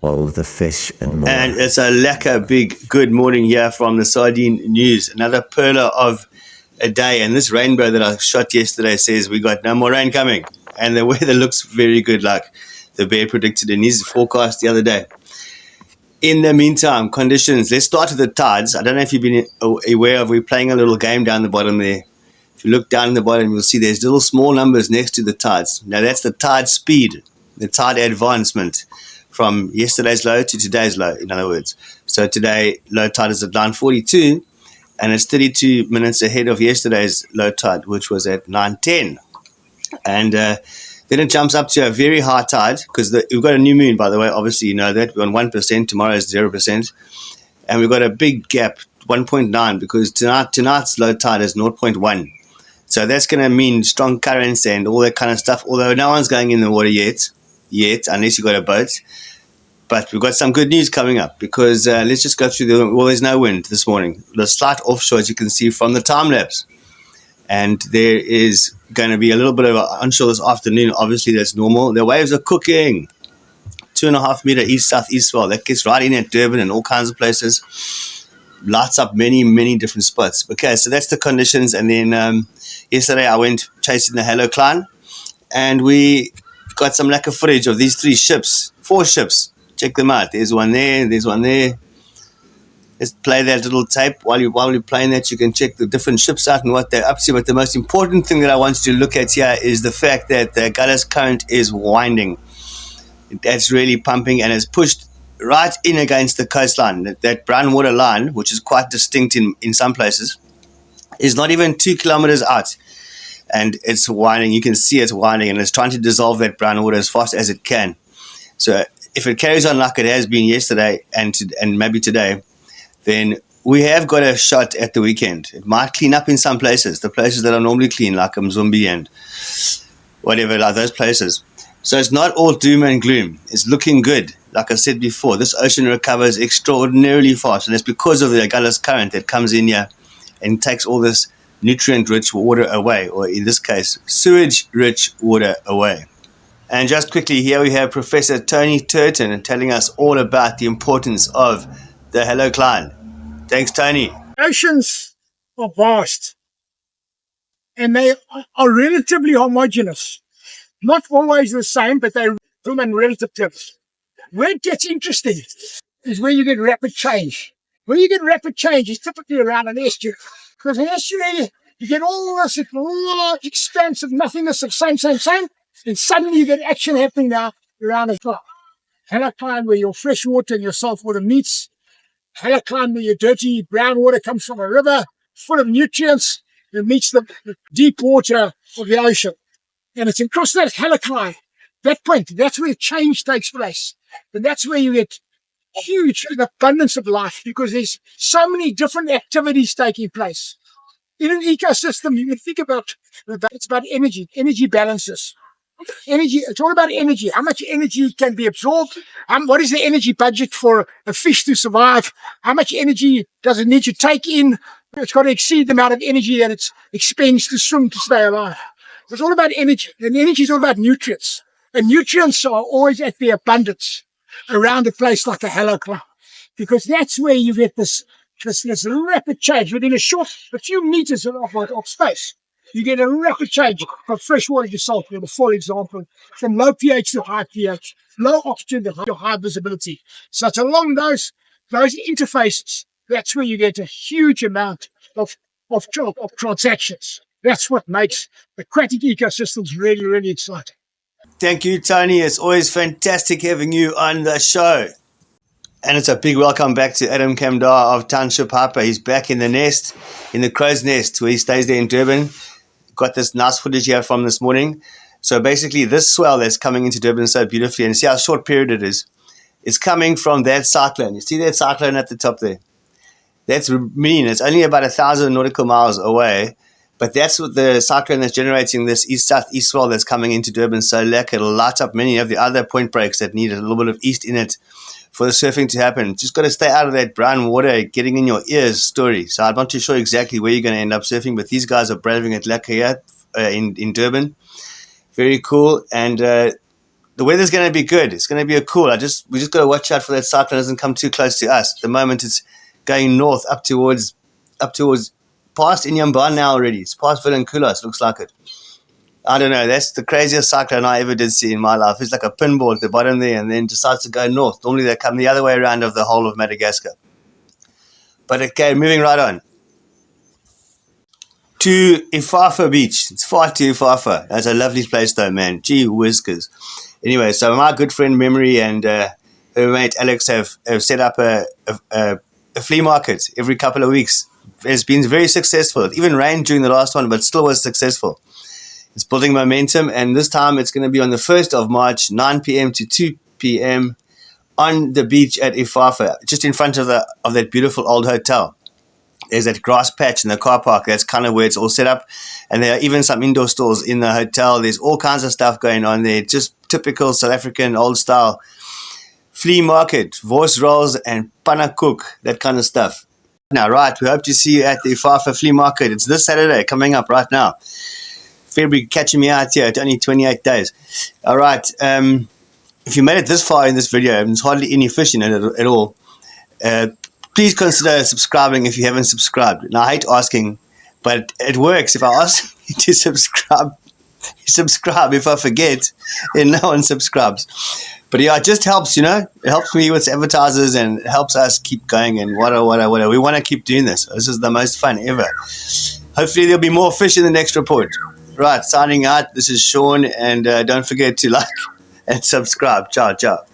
all the fish and more. And it's a lekker big good morning here from the Sardine News. Another perler of a day. And this rainbow that I shot yesterday says we got no more rain coming. And the weather looks very good, like the bear predicted in his forecast the other day. In the meantime, conditions. Let's start with the tides. I don't know if you've been aware of, we're playing a little game down the bottom there. If you look down the bottom, you'll see there's little small numbers next to the tides. Now, that's the tide speed, the tide advancement from yesterday's low to today's low, in other words. So today, low tide is at 9:42, and it's 32 minutes ahead of yesterday's low tide, which was at 9:10. And then it jumps up to a very high tide, because we've got a new moon, by the way. Obviously, you know that. We're on 1%. Tomorrow is 0%. And we've got a big gap, 1.9, because tonight's low tide is 0.1. So that's going to mean strong currents and all that kind of stuff, although no one's going in the water yet, unless you've got a boat. But we've got some good news coming up, because let's just go through there's no wind this morning. The slight offshore, as you can see from the time-lapse. And there is going to be a little bit of onshore this afternoon. Obviously, that's normal. The waves are cooking. 2.5 meter east-southeast swell. That gets right in at Durban and all kinds of places. Lights up many, many different spots. Okay, so that's the conditions. And then yesterday I went chasing the Halocline, and we got some lekker footage of these 4 ships. Check them out. There's one there, there's one there. Let's play that little tape. While you're playing that, you can check the different ships out and what they're up to. But the most important thing that I want you to look at here is the fact that the Gallus current is winding. That's really pumping, and it's pushed right in against the coastline. That brown water line, which is quite distinct in some places, is not even 2 kilometers out. And it's winding. You can see it's winding, and it's trying to dissolve that brown water as fast as it can. So if it carries on like it has been yesterday and maybe today, then we have got a shot at the weekend. It might clean up in some places, the places that are normally clean, like Mozambique and whatever, like those places. So it's not all doom and gloom. It's looking good. Like I said before, this ocean recovers extraordinarily fast, and it's because of the Gallus current that comes in here and takes all this nutrient-rich water away, or in this case, sewage-rich water away. And just quickly, here we have Professor Tony Turton telling us all about the importance of the Halocline. Thanks, Tony. Oceans are vast, and they are relatively homogeneous. Not always the same, but they're human relative terms. Where it gets interesting is where you get rapid change. Where you get rapid change is typically around an estuary. Because an estuary, you get all this large expanse of nothingness of same. And suddenly you get action happening now around a top. Halocline, where your fresh water and your salt water meets. Halocline, where your dirty brown water comes from a river full of nutrients and meets the deep water of the ocean. And it's across that Halocline, that point, that's where change takes place. And that's where you get huge abundance of life, because there's so many different activities taking place. In an ecosystem, you can think about it's about energy balances. Energy, it's all about energy. How much energy can be absorbed? What is the energy budget for a fish to survive? How much energy does it need to take in? It's got to exceed the amount of energy that it expends to swim to stay alive. It's all about energy, and energy is all about nutrients. And nutrients are always at their abundance around a place like a Halocline, because that's where you get this rapid change within a few meters of space. You get a rapid change from fresh water to salt water, for example, from low pH to high pH, low oxygen to high visibility. So it's along those interfaces, that's where you get a huge amount of transactions. That's what makes aquatic ecosystems really, really exciting. Thank you, Tony. It's always fantastic having you on the show. And it's a big welcome back to Adam Kamdar of Township Harper. He's back in the nest, in the crow's nest, where he stays there in Durban. Got this nice footage here from this morning. So basically, this swell that's coming into Durban so beautifully, and see how short period it is, it's coming from that cyclone. You see that cyclone at the top there? That's mean. It's only about 1,000 nautical miles away. But that's what the cyclone that's generating this east-southeast swell that's coming into Durban. So it'll light up many of the other point breaks that need a little bit of east in it for the surfing to happen. Just got to stay out of that brown water getting in your ears story. So I'm not too sure exactly where you're going to end up surfing, but these guys are braving it lekker here in Durban. Very cool. And the weather's going to be good. It's going to be cool. We just got to watch out for that cyclone doesn't come too close to us. At the moment, it's going north up towards past Inyamban now already. It's past Vilankulos. Looks like it. I don't know. That's the craziest cyclone I ever did see in my life. It's like a pinball at the bottom there, and then decides to go north. Normally they come the other way around of the whole of Madagascar. But okay, moving right on to Ifafa Beach. It's far to Ifafa. That's a lovely place though, man. Gee whiskers. Anyway, so my good friend Memory and her mate Alex have set up a flea market every couple of weeks. It's been very successful. It even rained during the last one, but still was successful. It's building momentum, and this time it's going to be on the 1st of March, 9 p.m. to 2 p.m. on the beach at Ifafa, just in front of that beautiful old hotel. There's that grass patch in the car park. That's kind of where it's all set up. And there are even some indoor stores in the hotel. There's all kinds of stuff going on there. Just typical South African old style flea market, voice rolls and pannakoek, that kind of stuff. Now, right, we hope to see you at the Ifafa Flea Market. It's this Saturday coming up right now. February catching me out here. It's only 28 days. All right. If you made it this far in this video, and there's hardly any fish in it at all, please consider subscribing if you haven't subscribed. Now, I hate asking, but it works. If I ask you to subscribe. If I forget, then no one subscribes. But yeah, it just helps, It helps me with advertisers and it helps us keep going and whatever. We want to keep doing this. This is the most fun ever. Hopefully there'll be more fish in the next report. Right, signing out. This is Sean, and don't forget to like and subscribe. Ciao, ciao.